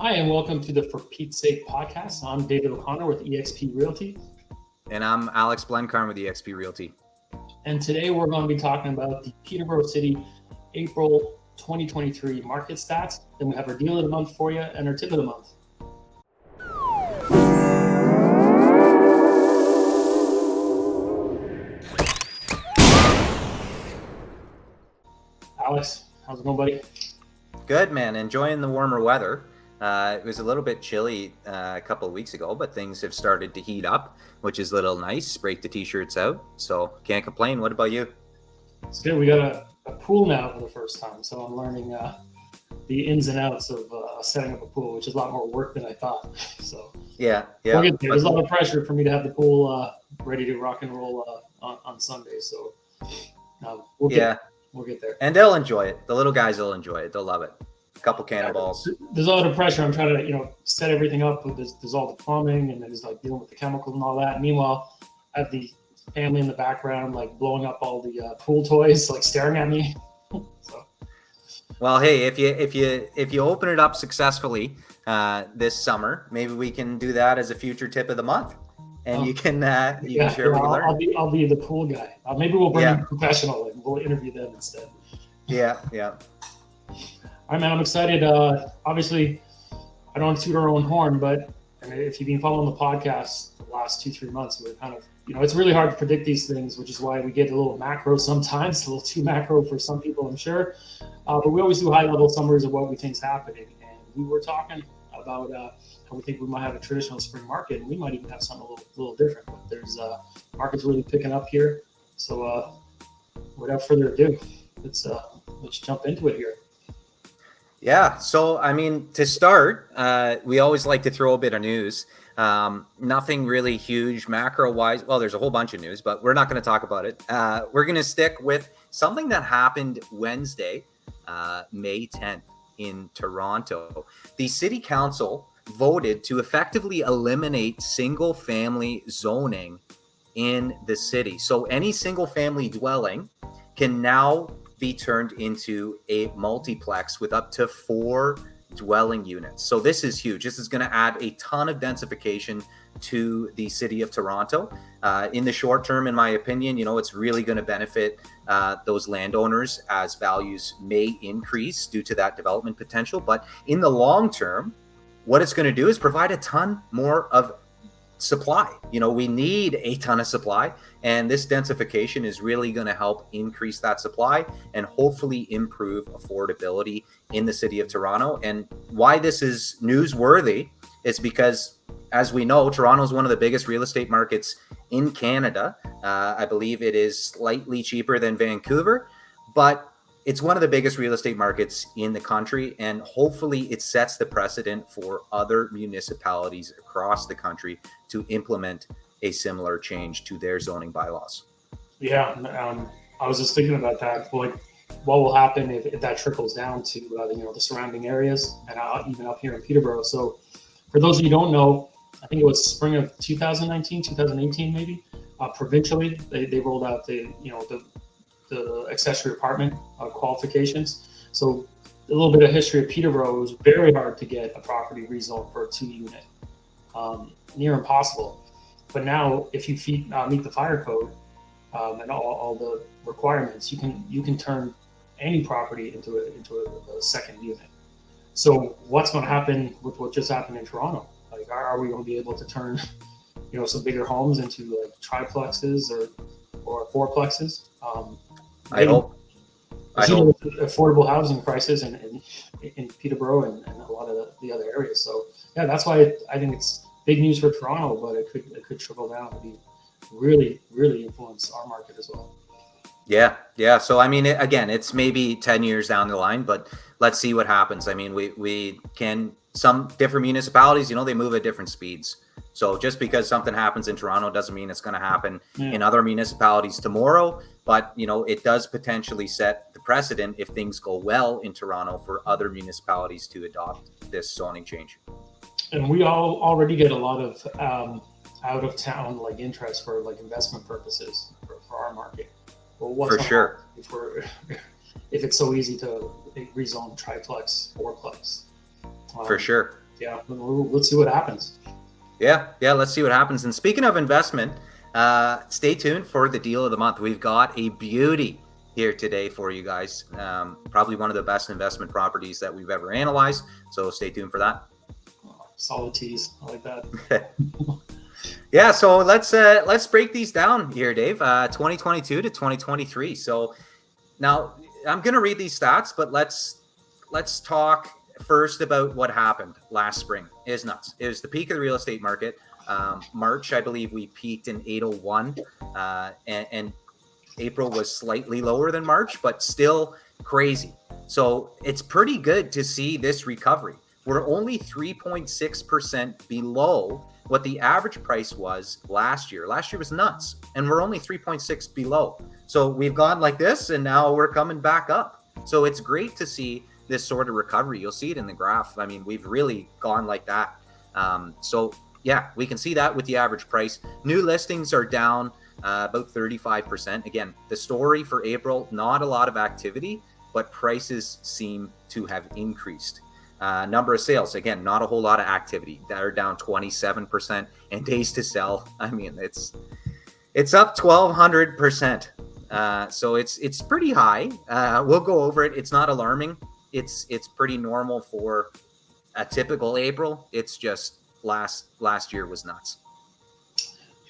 Hi, and welcome to the For Pete's Sake podcast. I'm David O'Connor with eXp Realty. And I'm Alex Blencarn with eXp Realty. And today we're going to be talking about the Peterborough City April 2023 market stats. Then we have our deal of the month for you and our tip of the month. Alex, how's it going, buddy? Good, man. Enjoying the warmer weather. It was a little bit chilly a couple of weeks ago, but things have started to heat up, which is a little nice. Break the t-shirts out, so can't complain. What about you? It's good. We got a pool now for the first time, so I'm learning the ins and outs of setting up a pool, which is a lot more work than I thought. So Yeah. we'll get there. There's a lot of pressure for me to have the pool ready to rock and roll on Sunday. So we'll get there. And they'll enjoy it. The little guys will enjoy it. They'll love it. A couple cannonballs. There's a lot of pressure. I'm trying to set everything up. There's all the plumbing, and then there's like dealing with the chemicals and all that. Meanwhile, I have the family in the background like blowing up all the pool toys, like staring at me. So. Well, hey, if you open it up successfully this summer, maybe we can do that as a future tip of the month, and you can share what you learned. I'll be the pool guy. Maybe we'll bring in a professional and we'll interview them instead. Yeah. All right, man, I'm excited. Obviously, I don't want to toot our own horn, but if you've been following the podcast the last 2-3 months, we're kind of, it's really hard to predict these things, which is why we get a little macro sometimes, a little too macro for some people, I'm sure. But we always do high-level summaries of what we think is happening. And we were talking about how we think we might have a traditional spring market, and we might even have something a little different. But there's market's really picking up here. So without further ado, let's jump into it here. Yeah. So, to start, we always like to throw a bit of news. Nothing really huge macro-wise. Well, there's a whole bunch of news, but we're not going to talk about it. We're going to stick with something that happened Wednesday, May 10th in Toronto. The City Council voted to effectively eliminate single-family zoning in the city. So any single-family dwelling can now be turned into a multiplex with up to 4 dwelling units. So this is huge. This is going to add a ton of densification to the city of Toronto. In the short term, in my opinion, it's really going to benefit those landowners as values may increase due to that development potential. But in the long term, what it's going to do is provide a ton more of supply. We need a ton of supply, and this densification is really going to help increase that supply and hopefully improve affordability in the city of Toronto. And why this is newsworthy is because, as we know, Toronto is one of the biggest real estate markets in Canada. I believe it is slightly cheaper than Vancouver, but it's one of the biggest real estate markets in the country, and hopefully it sets the precedent for other municipalities across the country to implement a similar change to their zoning bylaws. Yeah, I was just thinking about that. Like, what will happen if that trickles down to the surrounding areas and even up here in Peterborough? So, for those of you who don't know, I think it was spring of 2019, 2018, maybe. Provincially, they rolled out the accessory apartment qualifications. So a little bit of history of Peterborough, it was very hard to get a property rezoned for a 2-unit, near impossible. But now, if you meet the fire code and all the requirements, you can turn any property into a second unit. So what's going to happen with what just happened in Toronto? Like, are we going to be able to turn some bigger homes into like triplexes or fourplexes? I hope. Affordable housing prices in Peterborough and a lot of the other areas. So yeah, that's why I think it's big news for Toronto, but it could trickle down and be really, really influence our market as well. Yeah. So again, it's maybe 10 years down the line, but let's see what happens. We can, some different municipalities, they move at different speeds. So just because something happens in Toronto doesn't mean it's going to happen in other municipalities tomorrow. But, it does potentially set the precedent if things go well in Toronto for other municipalities to adopt this zoning change. And we already get a lot of out of town like interest for like investment purposes for our market. Well, what's for sure. If it's so easy to rezone triplex, fourplex. For sure. yeah, let's see what happens. Yeah, let's see what happens. And speaking of investment, stay tuned for the deal of the month. We've got a beauty here today for you guys. Probably one of the best investment properties that we've ever analyzed. So stay tuned for that. Solid tease. I like that. Yeah, so let's break these down here, Dave. 2022 to 2023. So now I'm going to read these stats, but let's talk first about what happened last spring. It was nuts. It was the peak of the real estate market. March, I believe we peaked in 801, and April was slightly lower than March, but still crazy. So it's pretty good to see this recovery. We're only 3.6% below what the average price was last year. Last year was nuts, and we're only 3.6 below. So we've gone like this, and now we're coming back up. So it's great to see this sort of recovery. You'll see it in the graph. I mean, we've really gone like that. So yeah, we can see that with the average price. New listings are down about 35%. Again, the story for April, not a lot of activity, but prices seem to have increased. Number of sales, again, not a whole lot of activity. They're down 27%, and days to sell, I mean, it's up 1,200%. So it's pretty high. We'll go over it. It's not alarming. It's pretty normal for a typical April. It's just last year was nuts.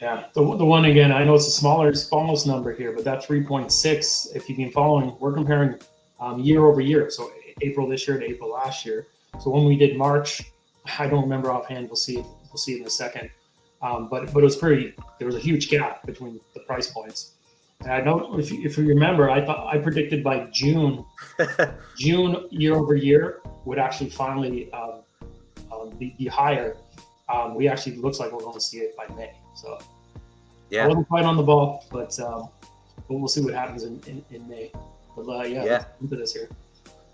Yeah, the one again, I know it's a smallest number here, but that 3.6, if you've been following, we're comparing year over year. So April this year to April last year. So when we did March, I don't remember offhand. We'll see it in a second. But it was there was a huge gap between the price points. And I don't, if you remember, I predicted by June year over year would actually finally be higher. We actually looks like we're going to see it by May. So yeah, I wasn't quite on the ball, but we'll see what happens in May. But let's look at this here.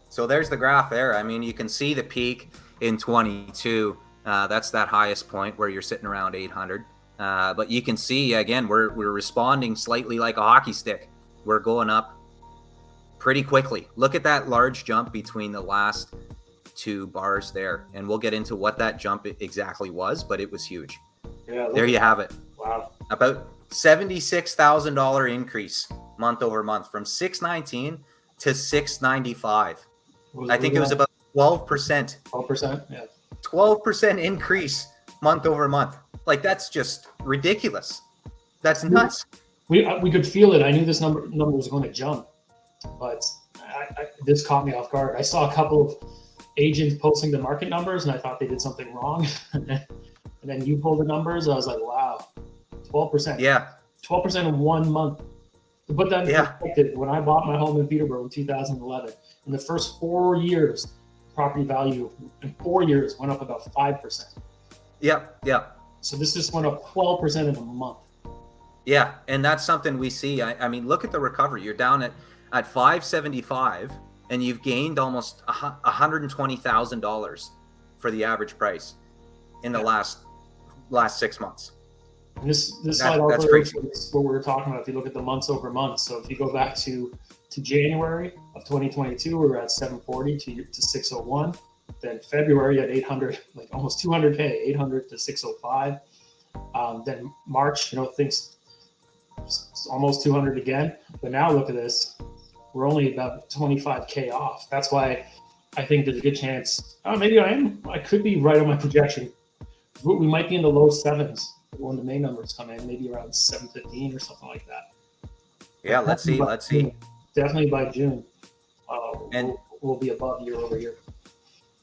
So there's the graph there. I mean, you can see the peak in 22. That's that highest point where you're sitting around 800. But you can see, again, we're responding slightly like a hockey stick. We're going up pretty quickly. Look at that large jump between the last two bars there. And we'll get into what that jump exactly was, but it was huge. Yeah, there you have it. Wow. About $76,000 increase month over month from 619 to 695. I think it was about 12%. 12%, yeah. 12% increase month over month. Like, that's just ridiculous. That's nuts. We could feel it. I knew this number was going to jump, but this caught me off guard. I saw a couple of agents posting the market numbers, and I thought they did something wrong. And then you pulled the numbers. I was like, wow, 12%. Yeah. 12% in 1 month. To put that in perspective, when I bought my home in Peterborough in 2011, in the first 4 years, property value in 4 years went up about 5%. Yep. So this just went up 12% in a month. Yeah, and that's something we see. I mean, look at the recovery. You're down at 575, and you've gained almost $120,000 for the average price in the last 6 months. And this slide also is what we were talking about. If you look at the months over months, so if you go back to January of 2022, we were at 740 to 601. Then February at 800, like almost 200K, 800 to 605. Then March, things almost 200 again. But now look at this. We're only about 25K off. That's why I think there's a good chance. Maybe I could be right on my projection. We might be in the low sevens when the May numbers come in, maybe around 715 or something like that. Yeah, let's see. Definitely by June, we'll be above year over year.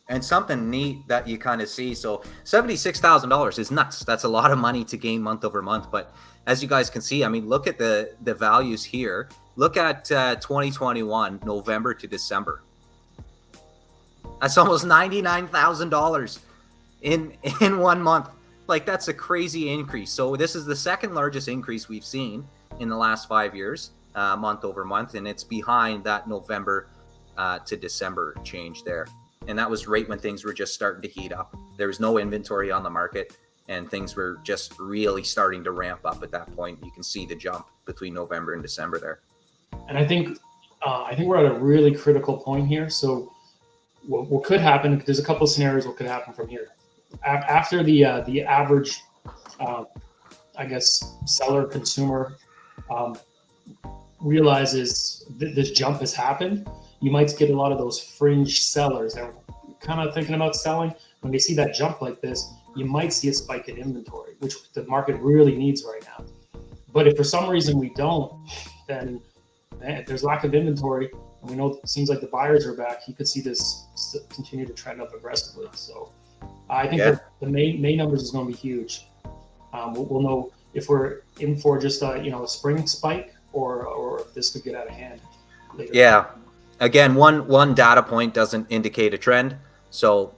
And something neat that you kind of see. So $76,000 is nuts. That's a lot of money to gain month over month. But as you guys can see, I mean, look at the values here. Look at 2021, November to December. That's almost $99,000 in 1 month. Like, that's a crazy increase. So this is the second largest increase we've seen in the last 5 years, month over month. And it's behind that November to December change there. And that was right when things were just starting to heat up. There was no inventory on the market, and things were just really starting to ramp up at that point. You can see the jump between November and December there. And I think we're at a really critical point here. So what could happen, there's a couple of scenarios what could happen from here. after the average, I guess, seller consumer um, realizes this jump has happened, you might get a lot of those fringe sellers that are kind of thinking about selling. When they see that jump like this, you might see a spike in inventory, which the market really needs right now. But if for some reason we don't, then if there's lack of inventory, and we know it seems like the buyers are back, you could see this continue to trend up aggressively. So I think that the May numbers is going to be huge. We'll know if we're in for just a spring spike or if this could get out of hand later. Yeah. Again, one data point doesn't indicate a trend. So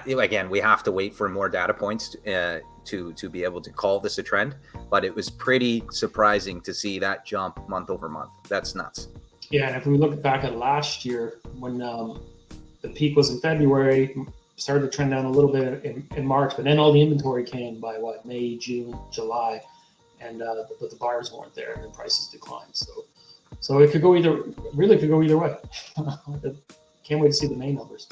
again, we have to wait for more data points to be able to call this a trend. But it was pretty surprising to see that jump month over month. That's nuts. Yeah, and if we look back at last year, when the peak was in February, started to trend down a little bit in March, but then all the inventory came by May, June, July, and but the buyers weren't there, and the prices declined. So it could go either way. Can't wait to see the May numbers.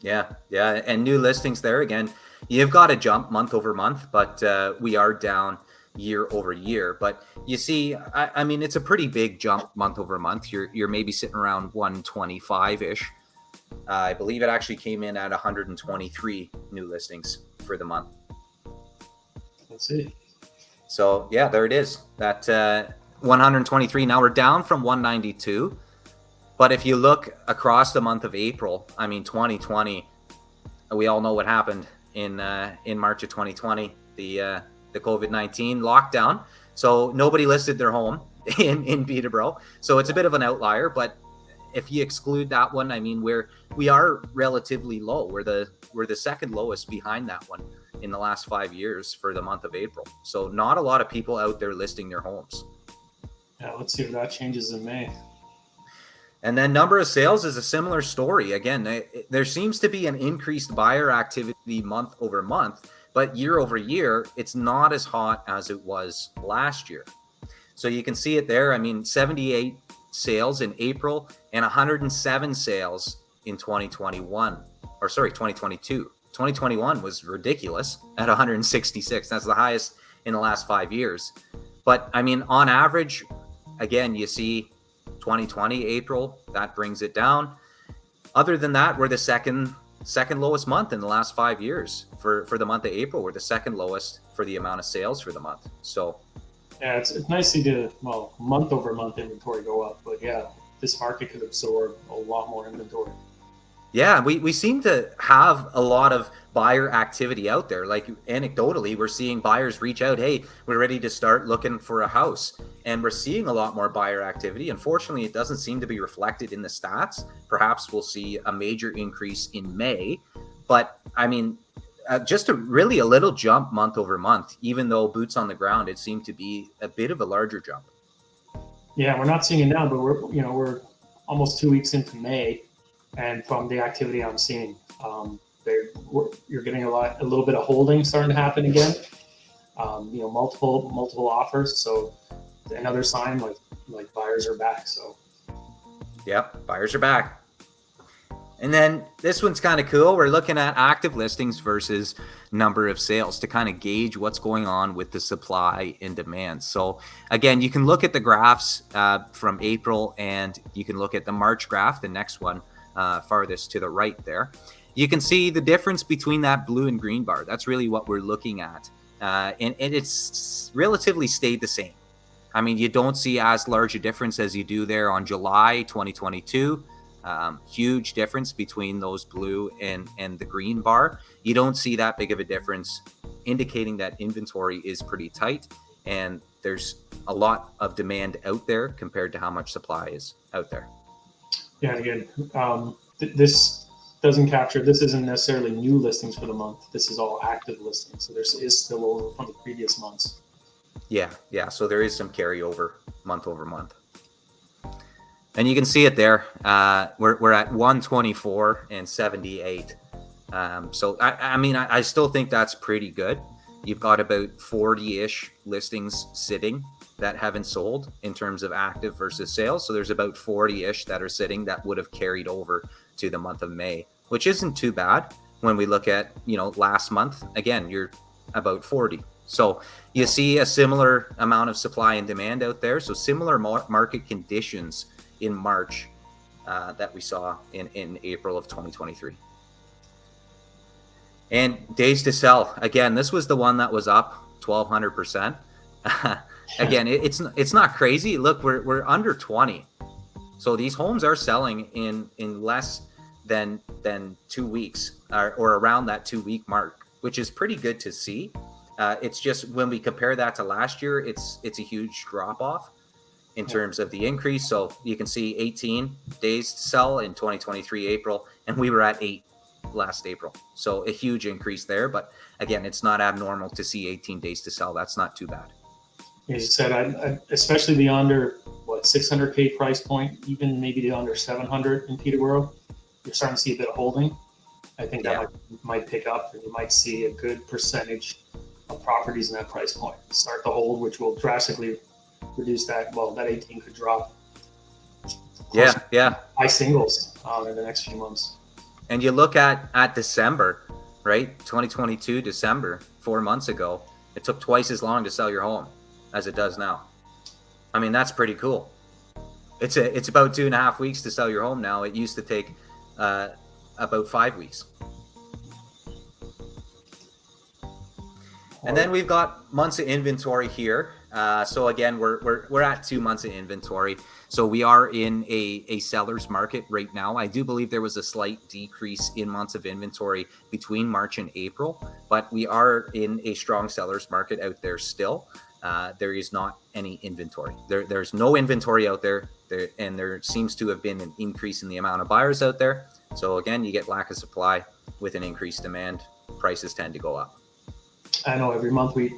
Yeah, and new listings there again. You've got to jump month over month, but we are down year over year. But you see, I mean, it's a pretty big jump month over month. You're maybe sitting around 125 ish. I believe it actually came in at 123 new listings for the month. Let's see. So yeah, there it is. That 123. Now we're down from 192. But if you look across the month of April, I mean, 2020, we all know what happened in March of 2020, the COVID-19 lockdown. So nobody listed their home in Peterborough. So it's a bit of an outlier, but if you exclude that one, I mean, we are relatively low. We're the second lowest behind that one in the last 5 years for the month of April. So not a lot of people out there listing their homes. Yeah, let's see if that changes in May. And then number of sales is a similar story. Again, there seems to be an increased buyer activity month over month, but year over year, it's not as hot as it was last year. So you can see it there. I mean, 78 sales in April and 107 sales in 2022. 2021 was ridiculous at 166. That's the highest in the last 5 years. But I mean, on average, again, you see 2020 April, that brings it down. Other than that, we're the second lowest month in the last 5 years for the month of April. We're the second lowest for the amount of sales for the month. So yeah, it's nice to see month over month inventory go up, but yeah, this market could absorb a lot more inventory. Yeah, we seem to have a lot of buyer activity out there. Like anecdotally, we're seeing buyers reach out, hey, we're ready to start looking for a house. And we're seeing a lot more buyer activity. Unfortunately, it doesn't seem to be reflected in the stats. Perhaps we'll see a major increase in May. But I mean, just a little jump month over month, even though boots on the ground, it seemed to be a bit of a larger jump. Yeah, we're not seeing it now, but we're almost 2 weeks into May. And from the activity I'm seeing, you're getting a little bit of holding starting to happen again. Multiple offers. So another sign like buyers are back. So yep, buyers are back. And then this one's kind of cool. We're looking at active listings versus number of sales to kind of gauge what's going on with the supply and demand. So again, you can look at the graphs from April, and you can look at the March graph, the next one. Farthest to the right there. You can see the difference between that blue and green bar. That's really what we're looking at. And it's relatively stayed the same. I mean, you don't see as large a difference as you do there on July 2022. Huge difference between those blue and the green bar. You don't see that big of a difference, indicating that inventory is pretty tight and there's a lot of demand out there compared to how much supply is out there. Yeah, and again, this doesn't capture. This isn't necessarily new listings for the month. This is all active listings. So there is still over from the previous months. Yeah. So there is some carryover month over month, and you can see it there. We're at 124 and 78. So I mean, I still think that's pretty good. You've got about 40-ish listings sitting that haven't sold in terms of active versus sales. So there's about 40-ish that are sitting that would have carried over to the month of May, which isn't too bad. when we look at, last month, again, you're about 40. So you see a similar amount of supply and demand out there. So similar market conditions in March that we saw in April of 2023. And days to sell, again, this was the one that was up 1,200%. Again, it's not crazy. Look, we're under 20. So these homes are selling in less than 2 weeks or around that 2-week mark, which is pretty good to see. It's just when we compare that to last year, it's a huge drop off in terms of the increase. So you can see 18 days to sell in 2023 April, and we were at 8 last April. So a huge increase there. But again, it's not abnormal to see 18 days to sell. That's not too bad. As you said, I especially the under 600K price point, even maybe the under 700 in Peterborough, you're starting to see a bit of holding. I think that might pick up, and you might see a good percentage of properties in that price point start to hold, which will drastically reduce that. Well, that 18 could drop. High singles in the next few months. And you look at December, right? 2022 December, 4 months ago, it took twice as long to sell your home as it does now. I mean, that's pretty cool. It's about 2.5 weeks to sell your home now. It used to take about 5 weeks. And then we've got months of inventory here. So again, we're at 2 months of inventory. So we are in a seller's market right now. I do believe there was a slight decrease in months of inventory between March and April, but we are in a strong seller's market out there still. There is not any inventory. There's no inventory out there, and there seems to have been an increase in the amount of buyers out there. So again, you get lack of supply with an increased demand. Prices tend to go up. I know every month we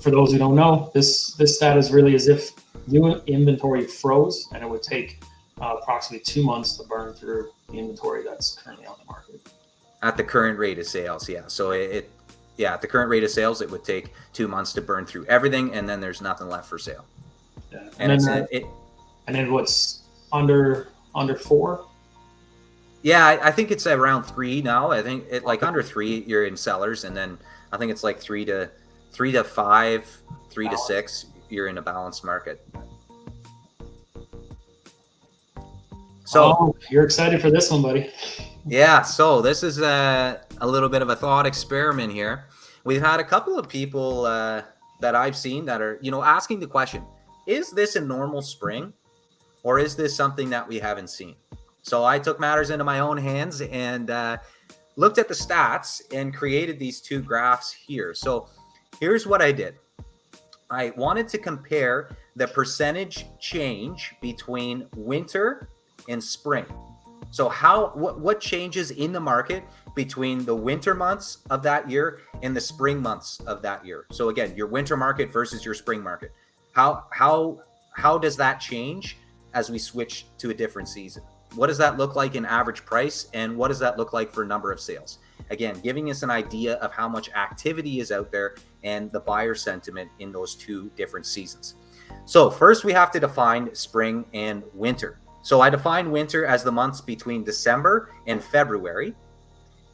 for those who don't know, this stat is really as if new inventory froze, and it would take approximately 2 months to burn through the inventory that's currently on the market. At the current rate of sales, yeah. So at the current rate of sales, it would take 2 months to burn through everything, and then there's nothing left for sale. Yeah. And then what's under 4? Yeah, I think it's around 3 now. I think under 3, you're in sellers, and then I think it's like 3 to 5, 3 to 6, you're in a balanced market. So you're excited for this one, buddy. Yeah, so this is a little bit of a thought experiment here. We've had a couple of people that I've seen that are, asking the question, is this a normal spring, or is this something that we haven't seen? So I took matters into my own hands and looked at the stats and created these 2 graphs here. So here's what I did. I wanted to compare the percentage change between winter and spring. So what changes in the market between the winter months of that year and the spring months of that year? So again, your winter market versus your spring market. How does that change as we switch to a different season? What does that look like in average price, and what does that look like for number of sales? Again, giving us an idea of how much activity is out there and the buyer sentiment in those 2 different seasons. So first we have to define spring and winter. So I define winter as the months between December and February,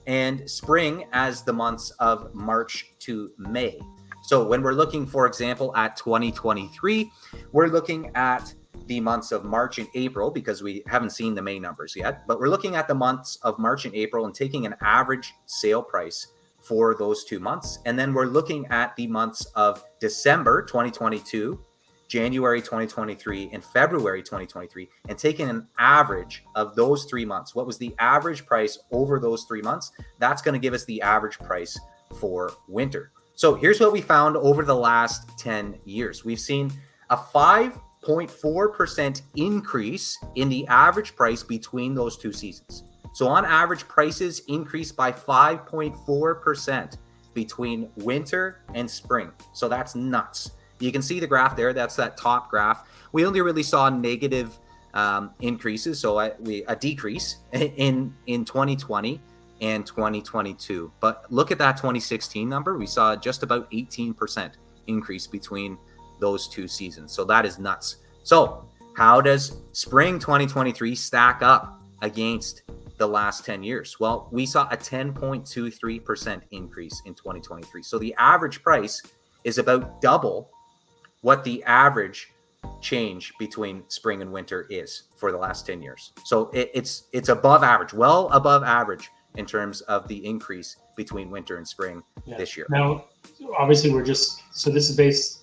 and spring as the months of March to May. So when we're looking, for example, at 2023, we're looking at the months of March and April, because we haven't seen the May numbers yet, but we're looking at the months of March and April and taking an average sale price for those 2 months. And then we're looking at the months of December 2022, January 2023, and February 2023, and taking an average of those 3 months. What was the average price over those 3 months? That's going to give us the average price for winter. So here's what we found over the last 10 years. We've seen a 5.4% increase in the average price between those 2 seasons. So on average, prices increased by 5.4% between winter and spring. So that's nuts. You can see the graph there. That's that top graph. We only really saw negative increases, so a decrease in 2020 and 2022. But look at that 2016 number. We saw just about 18% increase between those 2 seasons. So that is nuts. So how does spring 2023 stack up against the last 10 years? Well, we saw a 10.23% increase in 2023. So the average price is about double what the average change between spring and winter is for the last 10 years. So it's above average, well above average in terms of the increase between winter and spring this year. Now, obviously the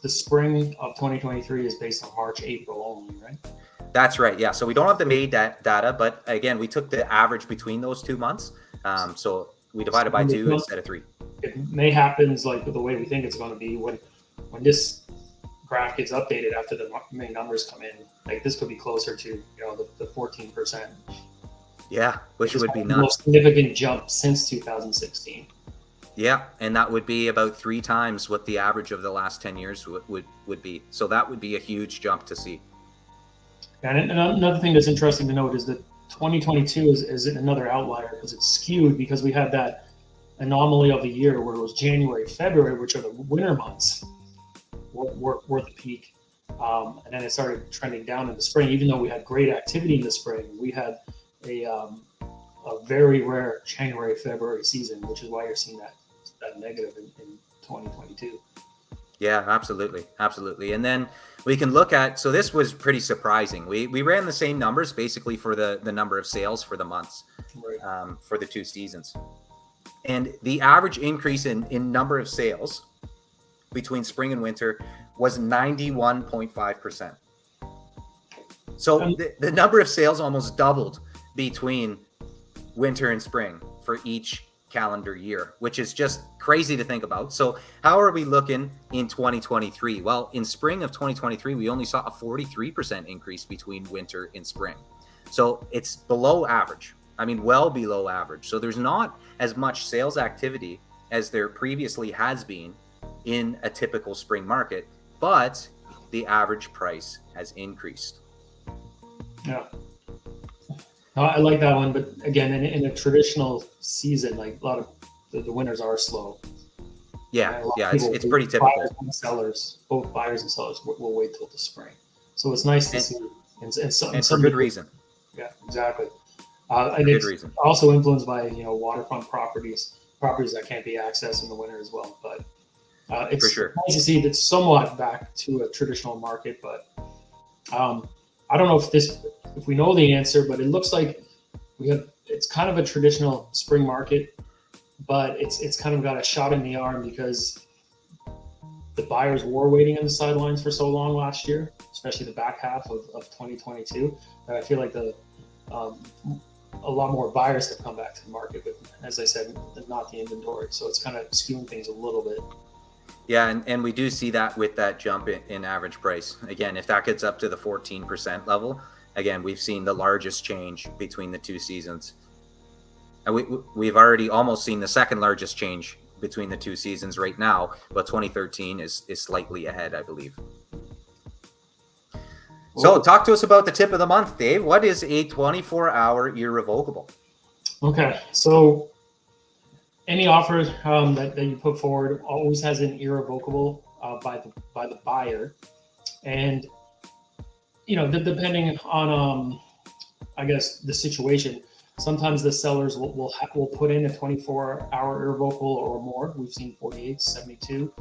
spring of 2023 is based on March, April only, right? That's right. Yeah. So we don't have the May data, but again, we took the average between those 2 months. So we divided by 2 instead of 3. It may happen like the way we think it's going to be when this graph gets updated after the May numbers come in. Like this could be closer to the 14%. Yeah, which would be the nuts. most significant jump since 2016. Yeah, and that would be about 3 times what the average of the last 10 years would be. So that would be a huge jump to see. And another thing that's interesting to note is that 2022 is another outlier because it's skewed because we had that anomaly of the year where it was January, February, which are the winter months, were the peak. And then it started trending down in the spring. Even though we had great activity in the spring, we had a very rare January, February season, which is why you're seeing that negative in 2022. Yeah, absolutely. And then we can look at, so this was pretty surprising. We ran the same numbers basically for the number of sales for the months, right, for the 2 seasons. And the average increase in number of sales between spring and winter was 91.5%. So the number of sales almost doubled between winter and spring for each calendar year, which is just crazy to think about. So how are we looking in 2023? Well, in spring of 2023, we only saw a 43% increase between winter and spring. So it's below average. I mean, well below average. So there's not as much sales activity as there previously has been in a typical spring market, but the average price has increased. Yeah. No, I like that one, but again, in a traditional season, like a lot of the winters are slow. Yeah, it's pretty typical. Buyers and sellers, both buyers and sellers, will wait till the spring. So it's nice to see, and for good reason. Yeah, exactly. And it's also influenced by waterfront properties that can't be accessed in the winter as well. But it's for sure nice to see that somewhat back to a traditional market, but I don't know if we know the answer, but it looks like it's kind of a traditional spring market, but it's kind of got a shot in the arm because the buyers were waiting on the sidelines for so long last year, especially the back half of 2022. That I feel like a lot more buyers have come back to the market, but as I said, not the inventory. So it's kind of skewing things a little bit. Yeah, and we do see that with that jump in average price. Again, if that gets up to the 14% level, again, we've seen the largest change between the 2 seasons. And we've already almost seen the second largest change between the 2 seasons right now, but 2013 is slightly ahead, I believe. So talk to us about the tip of the month, Dave. What is a 24-hour irrevocable? Okay, so any offer that you put forward always has an irrevocable by the buyer, and depending on I guess the situation, sometimes the sellers will put in a 24-hour irrevocable or more. We've seen 48, 72.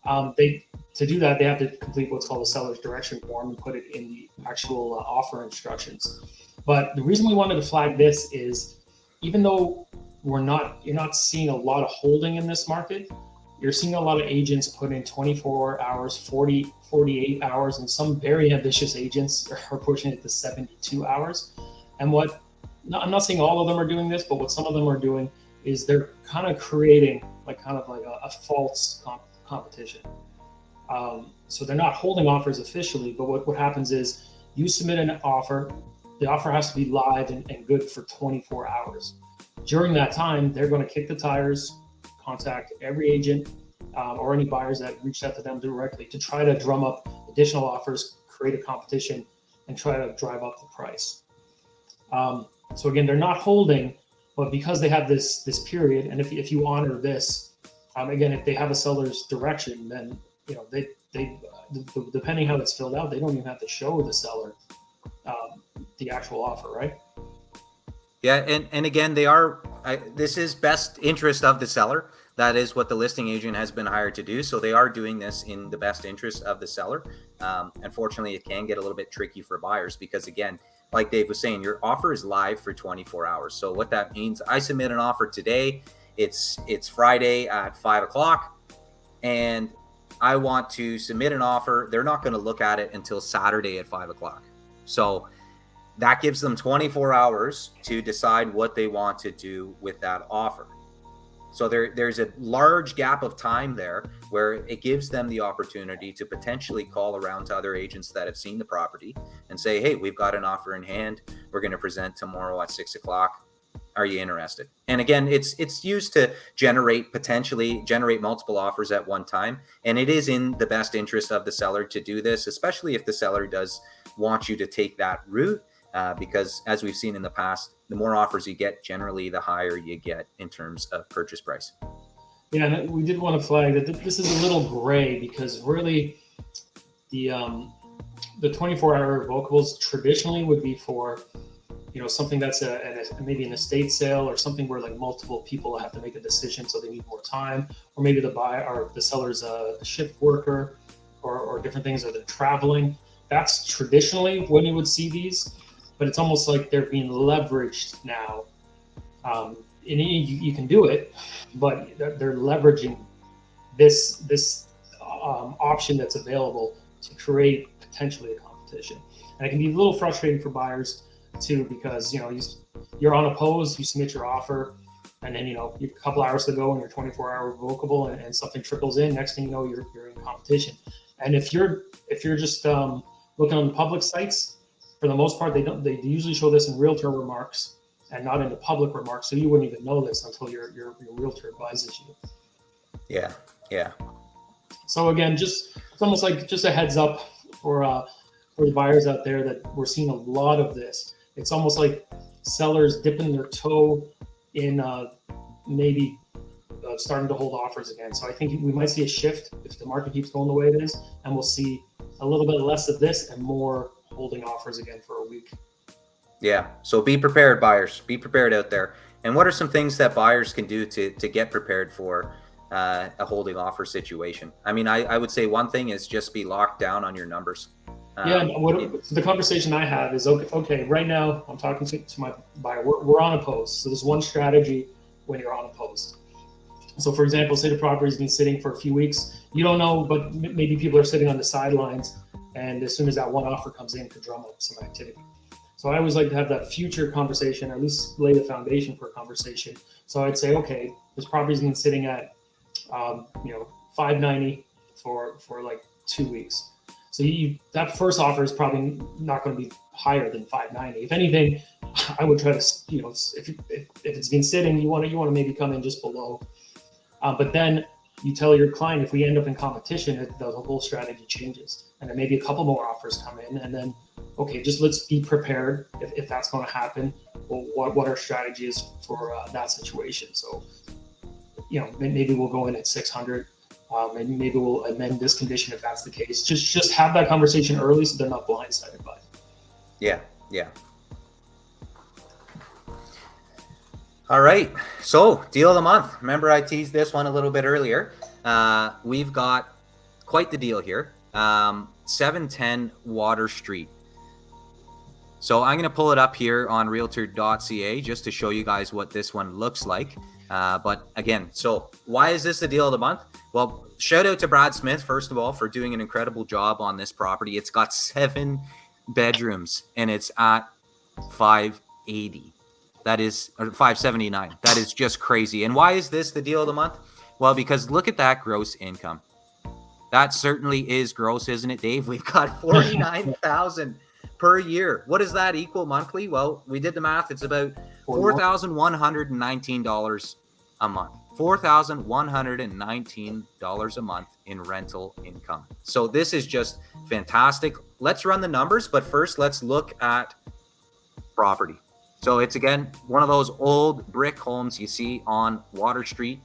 To do that, they have to complete what's called a seller's direction form and put it in the actual offer instructions. But the reason we wanted to flag this is, even though you're not seeing a lot of holding in this market, you're seeing a lot of agents put in 24 hours, 40, 48 hours, and some very ambitious agents are pushing it to 72 hours. And I'm not saying all of them are doing this, but what some of them are doing is they're kind of creating like a false competition. So they're not holding offers officially, but what happens is you submit an offer, the offer has to be live and good for 24 hours. During that time, they're going to kick the tires, contact every agent or any buyers that reached out to them directly to try to drum up additional offers, create a competition, and try to drive up the price. So again, they're not holding, but because they have this period, and if you honor this, again, if they have a seller's direction, then they depending how it's filled out, they don't even have to show the seller the actual offer, right? Yeah, and again, this is best interest of the seller. That is what the listing agent has been hired to do. So they are doing this in the best interest of the seller. Unfortunately, it can get a little bit tricky for buyers because, again, like Dave was saying, your offer is live for 24 hours. So what that means, I submit an offer today. It's Friday at 5 o'clock, and I want to submit an offer. They're not going to look at it until Saturday at 5 o'clock. So that gives them 24 hours to decide what they want to do with that offer. So there's a large gap of time there where it gives them the opportunity to potentially call around to other agents that have seen the property and say, hey, we've got an offer in hand. We're going to present tomorrow at 6 o'clock. Are you interested? And again, it's used to potentially generate multiple offers at one time. And it is in the best interest of the seller to do this, especially if the seller does want you to take that route. Because as we've seen in the past, the more offers you get, generally the higher you get in terms of purchase price. Yeah, and we did want to flag that this is a little gray because really the 24-hour revocables traditionally would be for something that's maybe an estate sale or something where like multiple people have to make a decision, so they need more time, or maybe the buyer or the seller's a shift worker or different things, or they're traveling. That's traditionally when you would see these. But it's almost like they're being leveraged now. And you can do it, but they're leveraging this option that's available to create potentially a competition. And it can be a little frustrating for buyers too, because you're unopposed, you submit your offer, and then a couple hours to go and you're 24-hour revocable, and something trickles in. Next thing you know, you're in competition. And if you're just looking on the public sites, for the most part, they usually show this in realtor remarks and not in the public remarks. So you wouldn't even know this until your realtor advises you. Yeah. So again, it's almost like just a heads up for the buyers out there that we're seeing a lot of this. It's almost like sellers dipping their toe in maybe starting to hold offers again. So I think we might see a shift if the market keeps going the way it is, and we'll see a little bit less of this and more holding offers again for a week. Yeah. So be prepared, buyers. Be prepared out there. And what are some things that buyers can do to get prepared for a holding offer situation? I mean, I would say one thing is just be locked down on your numbers. The conversation I have is, okay, right now I'm talking to my buyer. We're unopposed. So there's one strategy when you're unopposed. So for example, say the property's been sitting for a few weeks. You don't know, but maybe people are sitting on the sidelines, and as soon as that one offer comes in, could drum up some activity. So I always like to have that future conversation, or at least lay the foundation for a conversation. So I'd say, okay, this property's been sitting at, $590 for like 2 weeks. So that first offer is probably not going to be higher than $590. If anything, I would try to, if it's been sitting, you want to maybe come in just below. But then you tell your client, if we end up in competition, the whole strategy changes, and then maybe a couple more offers come in, and then, okay, just let's be prepared if that's going to happen. Well, what our strategy is for that situation. So, maybe we'll go in at 600. Maybe we'll amend this condition if that's the case. Just have that conversation early so they're not blindsided by it. Yeah. All right. So, deal of the month. Remember, I teased this one a little bit earlier. We've got quite the deal here. 710 Water Street. So I'm going to pull it up here on realtor.ca just to show you guys what this one looks like. But again, so why is this the deal of the month? Well, shout out to Brad Smith, first of all, for doing an incredible job on this property. It's got 7 bedrooms and it's at 580. That is, or 579. That is just crazy. And why is this the deal of the month? Well, because look at that gross income. That certainly is gross, isn't it, Dave? We've got 49,000 per year. What does that equal monthly? Well, we did the math. It's about $4,119 a month. $4,119 a month in rental income. So this is just fantastic. Let's run the numbers, but first let's look at property. So it's, again, one of those old brick homes you see on Water Street.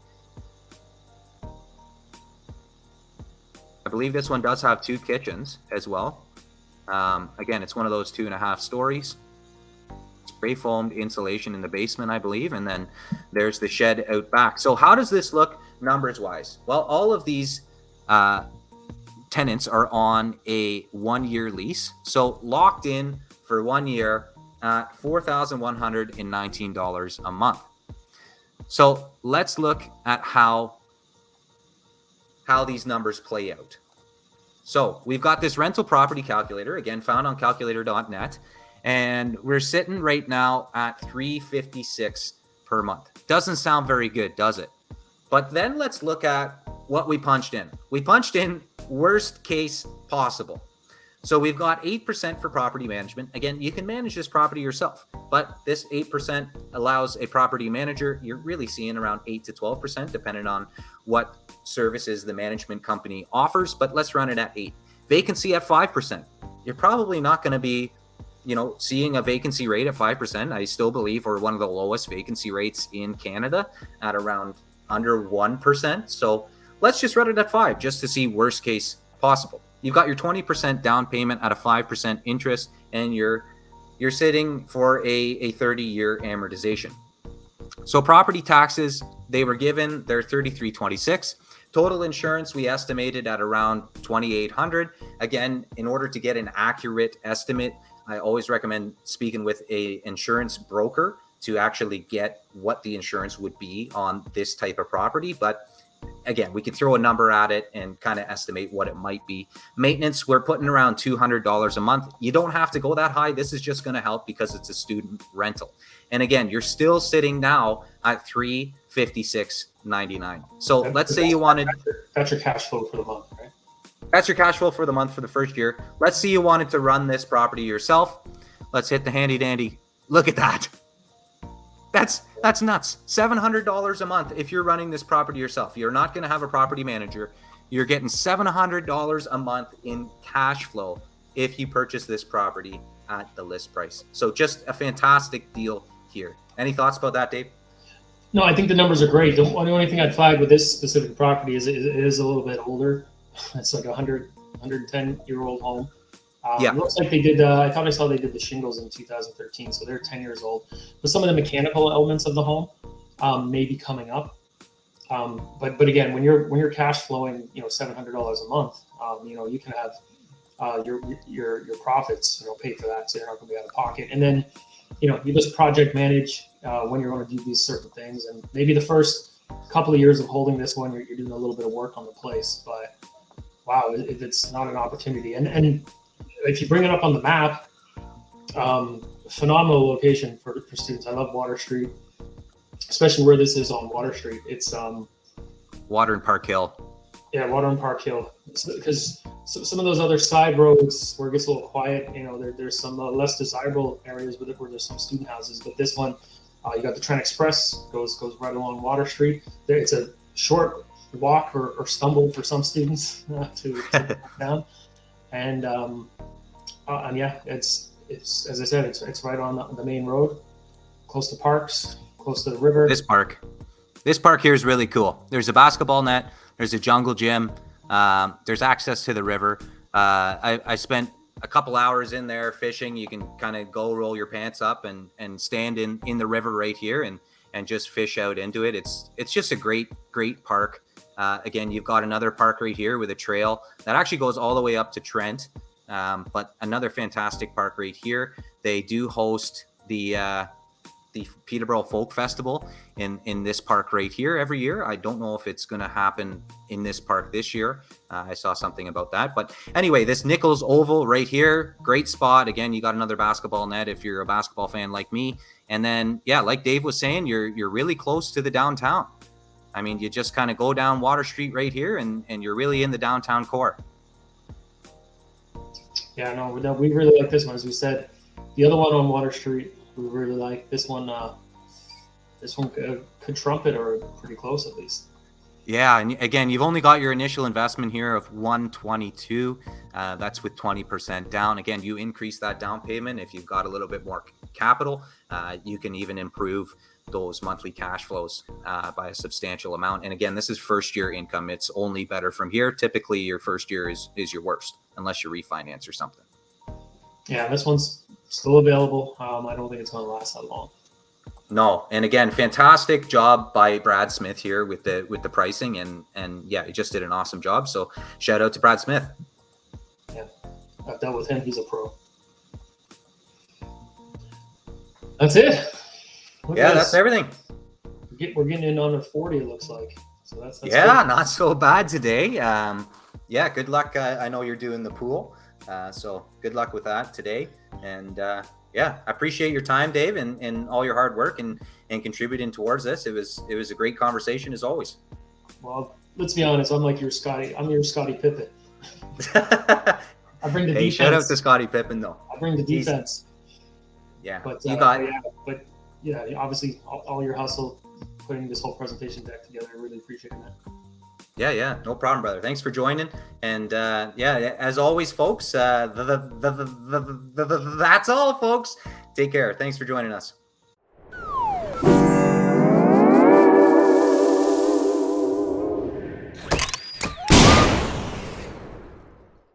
I believe this one does have 2 kitchens as well. Again, it's one of those 2.5 stories. It's spray foamed insulation in the basement, I believe, and then there's the shed out back. So how does this look numbers wise? Well, all of these tenants are on a 1-year lease, so locked in for 1 year at $4,119 a month. So let's look at how these numbers play out. So we've got this rental property calculator, again, found on calculator.net, and we're sitting right now at $356 per month. Doesn't sound very good, does it? But then let's look at what we punched in. We punched in worst case possible. So we've got 8% for property management. Again, you can manage this property yourself, but this 8% allows a property manager, you're really seeing around 8 to 12%, depending on what services the management company offers, but let's run it at 8. Vacancy at 5%. You're probably not going to be, seeing a vacancy rate at 5%. I still believe we're one of the lowest vacancy rates in Canada at around under 1%. So let's just run it at 5 just to see worst case possible. You've got your 20% down payment at a 5% interest, and you're sitting for a 30-year amortization. So property taxes, they were given, they're $33.26. Total insurance, we estimated at around $2,800. Again, in order to get an accurate estimate, I always recommend speaking with a insurance broker to actually get what the insurance would be on this type of property. But again, we could throw a number at it and kind of estimate what it might be. Maintenance, we're putting around $200 a month. You don't have to go that high. This is just going to help because it's a student rental. And again, you're still sitting now at $356.99. So let's say you wanted... That's your cash flow for the month, right? That's your cash flow for the month for the first year. Let's say you wanted to run this property yourself. Let's hit the handy dandy. Look at that. That's nuts. $700 a month if you're running this property yourself. You're not going to have a property manager. You're getting $700 a month in cash flow if you purchase this property at the list price. So just a fantastic deal here. Any thoughts about that, Dave? No, I think the numbers are great. The only thing I'd flag with this specific property is it is a little bit older. It's like a 110-year-old home. Yeah. It looks like they did, I thought I saw they did the shingles in 2013, so they're 10 years old. But some of the mechanical elements of the home may be coming up. But again, when you're cash flowing, $700 a month, you can have your profits, pay for that, so you're not going to be out of pocket. And then, you just project manage when you're going to do these certain things. And maybe the first couple of years of holding this one, you're doing a little bit of work on the place. But wow, if it's not an opportunity. And if you bring it up on the map, phenomenal location for students. I love Water Street, especially where this is on Water Street. It's Water and Park Hill. Yeah, Water and Park Hill. Because some of those other side roads where it gets a little quiet, there's some less desirable areas where there's some student houses. But this one, you got the Trent Express goes right along Water Street. It's a short walk or stumble for some students to down. And yeah, it's as I said, it's right on the main road, close to parks, close to the river. This park here is really cool. There's a basketball net. There's a jungle gym. There's access to the river. I spent a couple hours in there fishing. You can kind of go roll your pants up and stand in the river right here and just fish out into it. It's just a great park. Again, you've got another park right here with a trail that actually goes all the way up to Trent. But another fantastic park right here. They do host the Peterborough Folk Festival in this park right here every year. I don't know if it's going to happen in this park this year. I saw something about that. But anyway, this Nichols Oval right here, great spot. Again, you got another basketball net if you're a basketball fan like me. And then, yeah, like Dave was saying, you're really close to the downtown. I mean, you just kind of go down Water Street right here and you're really in the downtown core. Yeah, no, we really like this one. As we said, the other one on Water Street, we really like this one. This one could trump it, or pretty close at least. Yeah, and again, you've only got your initial investment here of $122. That's with 20% down. Again, you increase that down payment if you've got a little bit more capital. You can even improve those monthly cash flows by a substantial amount. And again, this is first year income. It's only better from here. Typically, your first year is your worst, unless you refinance or something. Yeah, this one's still available. I don't think it's going to last that long. No, and again, fantastic job by Brad Smith here with the pricing, and yeah, he just did an awesome job. So shout out to Brad Smith. Yeah, I've dealt with him. He's a pro. That's it. Yeah, that's everything. We're getting in under 40. It looks like. So that's yeah, good. not so bad today. Yeah, good luck. I know you're doing the pool, so good luck with that today. And yeah, I appreciate your time, Dave, and all your hard work and contributing towards this. It was a great conversation as always. Well, let's be honest. I'm your Scottie Pippen. I bring the defense. Shout out to Scottie Pippen, though. I bring the defense. Yeah, but you got. But yeah, obviously all your hustle putting this whole presentation deck together. I really appreciate that. Yeah, no problem, brother. Thanks for joining. And yeah, as always, folks, that's all, folks. Take care. Thanks for joining us.